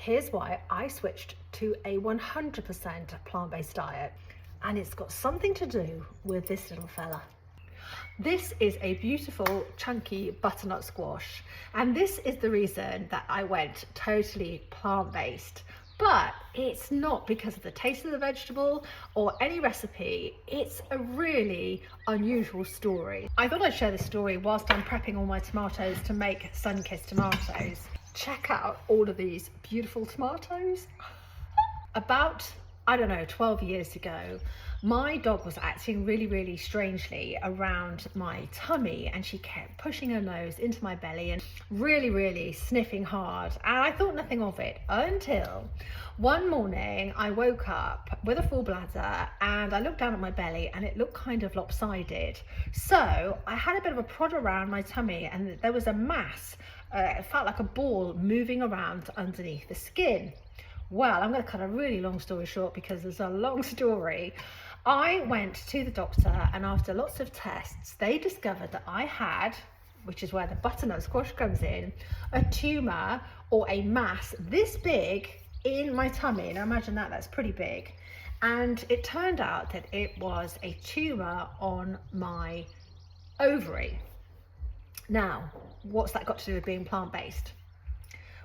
here's why I switched to a 100% plant-based diet. And it's got something to do with this little fella. This is a beautiful chunky butternut squash, and this is the reason that I went totally plant-based. But it's not because of the taste of the vegetable or any recipe. It's a really unusual story. I thought I'd share this story whilst I'm prepping all my tomatoes to make sun-kissed tomatoes. Check out all of these beautiful tomatoes. About, I don't know, 12 years ago, my dog was acting really strangely around my tummy, and she kept pushing her nose into my belly and really sniffing hard, and I thought nothing of it until one morning I woke up with a full bladder and I looked down at my belly and it looked kind of lopsided. So I had a bit of a prod around my tummy and there was a mass, it felt like a ball moving around underneath the skin. Well, I'm going to cut a really long story short because there's a long story. I went to the doctor, and after lots of tests, they discovered that I had, which is where the butternut squash comes in, a tumour or a mass this big in my tummy. Now imagine that, that's pretty big. And it turned out that it was a tumour on my ovary. Now, what's that got to do with being plant-based?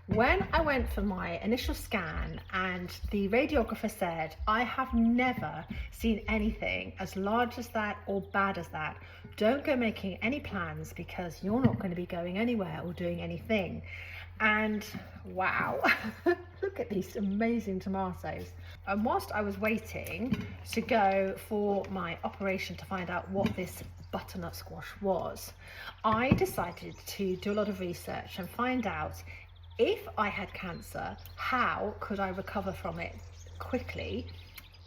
When I went for my initial scan and the radiographer said, I have never seen anything as large as that or bad as that. Don't go making any plans because you're not going to be going anywhere or doing anything. And wow, look at these amazing tomatoes. And whilst I was waiting to go for my operation to find out what this butternut squash was, I decided to do a lot of research and find out if I had cancer, how could I recover from it quickly?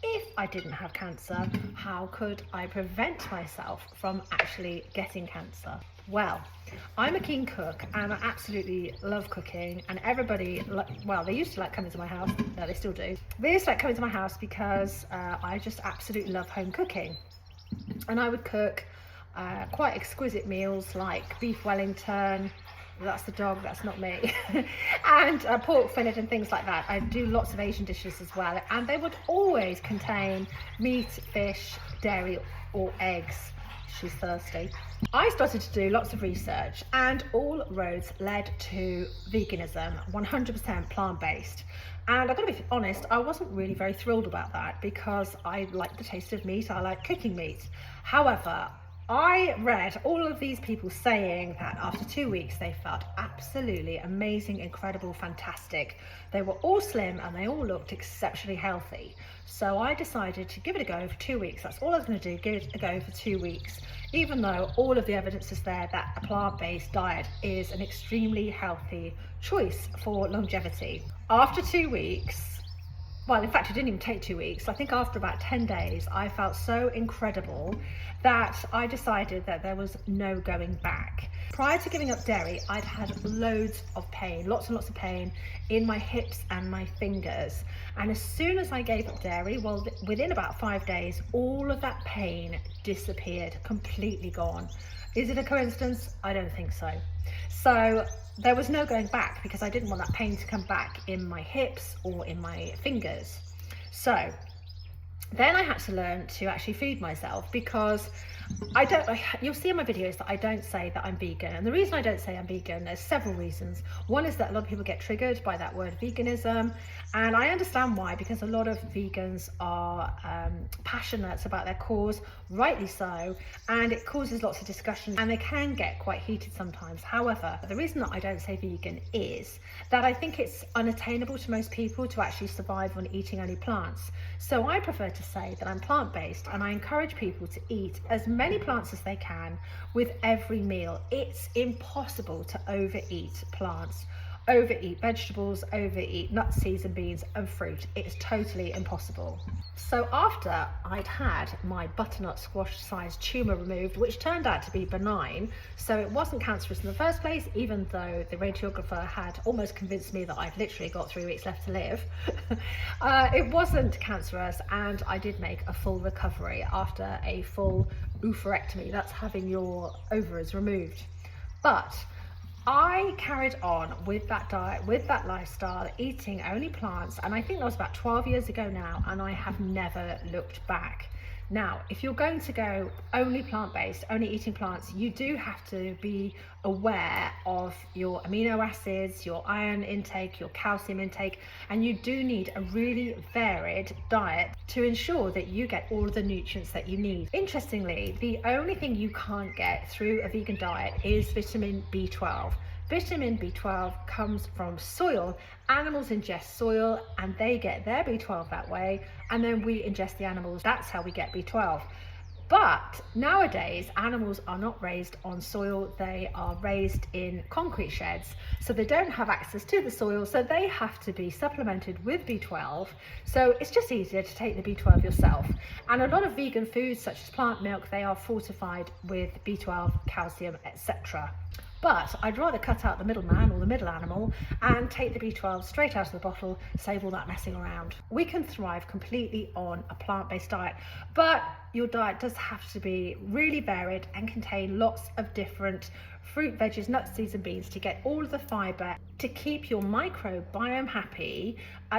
If I didn't have cancer, how could I prevent myself from actually getting cancer? Well, I'm a keen cook and I absolutely love cooking, and everybody, well, they used to like coming to my house. No, they still do. They used to like coming to my house because I just absolutely love home cooking. And I would cook quite exquisite meals like beef Wellington, that's the dog, that's not me, and pork fillet and things like that. I do lots of Asian dishes as well, and they would always contain meat, fish, dairy or eggs. She's thirsty. I started to do lots of research and all roads led to veganism, 100% plant-based. And I've got to be honest, I wasn't really very thrilled about that because I like the taste of meat, I like cooking meat. However, I read all of these people saying that after 2 weeks they felt absolutely amazing, incredible, fantastic. They were all slim and they all looked exceptionally healthy. So I decided to give it a go for 2 weeks. That's all I was going to do, give it a go for 2 weeks, even though all of the evidence is there that a plant-based diet is an extremely healthy choice for longevity. After 2 weeks, well, in fact, it didn't even take 2 weeks. I think after about 10 days, I felt so incredible that I decided that there was no going back. Prior to giving up dairy, I'd had loads of pain, lots and lots of pain in my hips and my fingers. And as soon as I gave up dairy, well, within about 5 days, all of that pain disappeared, completely gone. Is it a coincidence? I don't think so. So there was no going back because I didn't want that pain to come back in my hips or in my fingers. So then I had to learn to actually feed myself because you'll see in my videos that I don't say that I'm vegan. And the reason I don't say I'm vegan, there's several reasons. One is that a lot of people get triggered by that word veganism. And I understand why, because a lot of vegans are passionate about their cause, rightly so, and it causes lots of discussion and they can get quite heated sometimes. However, the reason that I don't say vegan is that I think it's unattainable to most people to actually survive on eating only plants. So I prefer to say that I'm plant-based, and I encourage people to eat as many plants as they can with every meal. It's impossible to overeat plants, overeat vegetables, overeat nuts, seeds and beans and fruit. It's totally impossible. So after I'd had my butternut squash sized tumour removed, which turned out to be benign, so it wasn't cancerous in the first place, even though the radiographer had almost convinced me that I've literally got 3 weeks left to live. It wasn't cancerous, and I did make a full recovery after a full oophorectomy. That's having your ovaries removed. But I carried on with that diet, with that lifestyle, eating only plants, and I think that was about 12 years ago now, and I have never looked back. Now, if you're going to go only plant-based, only eating plants, you do have to be aware of your amino acids, your iron intake, your calcium intake, and you do need a really varied diet to ensure that you get all of the nutrients that you need. Interestingly, the only thing you can't get through a vegan diet is vitamin B12. Vitamin B12 comes from soil. Animals ingest soil and they get their B12 that way, and then we ingest the animals. That's how we get B12. But nowadays, animals are not raised on soil, they are raised in concrete sheds. So they don't have access to the soil, so they have to be supplemented with B12. So it's just easier to take the B12 yourself. And a lot of vegan foods, such as plant milk, they are fortified with B12, calcium, etc. But I'd rather cut out the middleman or the middle animal and take the B12 straight out of the bottle, save all that messing around. We can thrive completely on a plant-based diet, but your diet does have to be really varied and contain lots of different fruit, veggies, nuts, seeds and beans to get all of the fibre to keep your microbiome happy.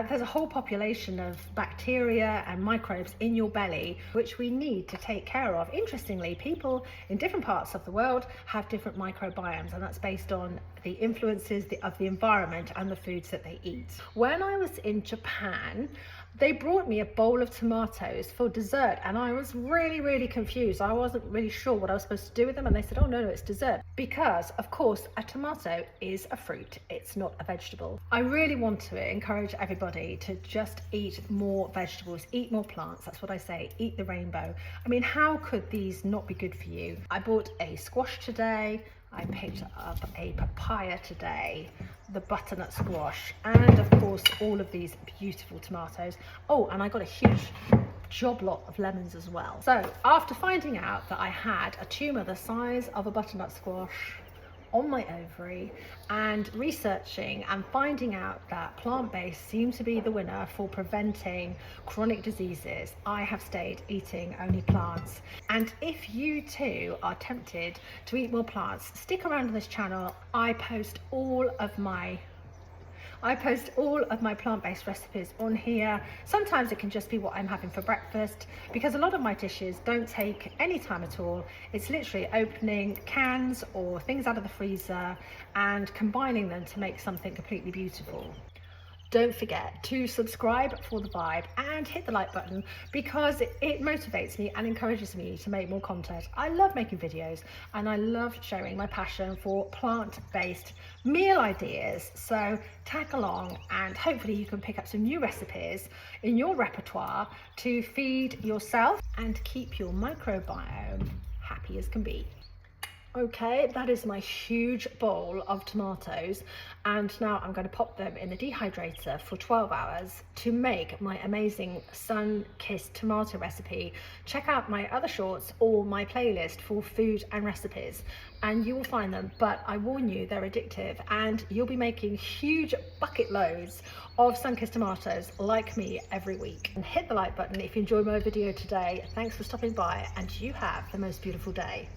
There's a whole population of bacteria and microbes in your belly which we need to take care of. Interestingly, people in different parts of the world have different microbiomes, and that's based on the influences of the environment and the foods that they eat. When I was in Japan, they brought me a bowl of tomatoes for dessert, and I was really confused. I wasn't really sure what I was supposed to do with them, and they said, oh no, it's dessert. Because of course a tomato is a fruit, it's not a vegetable. I really want to encourage everybody to just eat more vegetables, eat more plants. That's what I say, eat the rainbow. I mean, how could these not be good for you? I bought a squash today, I picked up a papaya today, the butternut squash, and of course all of these beautiful tomatoes. Oh, and I got a huge job lot of lemons as well. So after finding out that I had a tumour the size of a butternut squash on my ovary, and researching and finding out that plant-based seems to be the winner for preventing chronic diseases, I have stayed eating only plants. And if you too are tempted to eat more plants, stick around on this channel. I post all of my plant-based recipes on here. Sometimes it can just be what I'm having for breakfast, because a lot of my dishes don't take any time at all. It's literally opening cans or things out of the freezer and combining them to make something completely beautiful. Don't forget to subscribe for the vibe and hit the like button, because it motivates me and encourages me to make more content. I love making videos and I love sharing my passion for plant-based meal ideas. So tag along and hopefully you can pick up some new recipes in your repertoire to feed yourself and keep your microbiome happy as can be. Okay, that is my huge bowl of tomatoes, and now I'm going to pop them in the dehydrator for 12 hours to make my amazing sun-kissed tomato recipe. Check out my other shorts or my playlist for food and recipes and you will find them, but I warn you, they're addictive and you'll be making huge bucket loads of sun-kissed tomatoes like me every week. And hit the like button if you enjoyed my video today. Thanks for stopping by and you have the most beautiful day.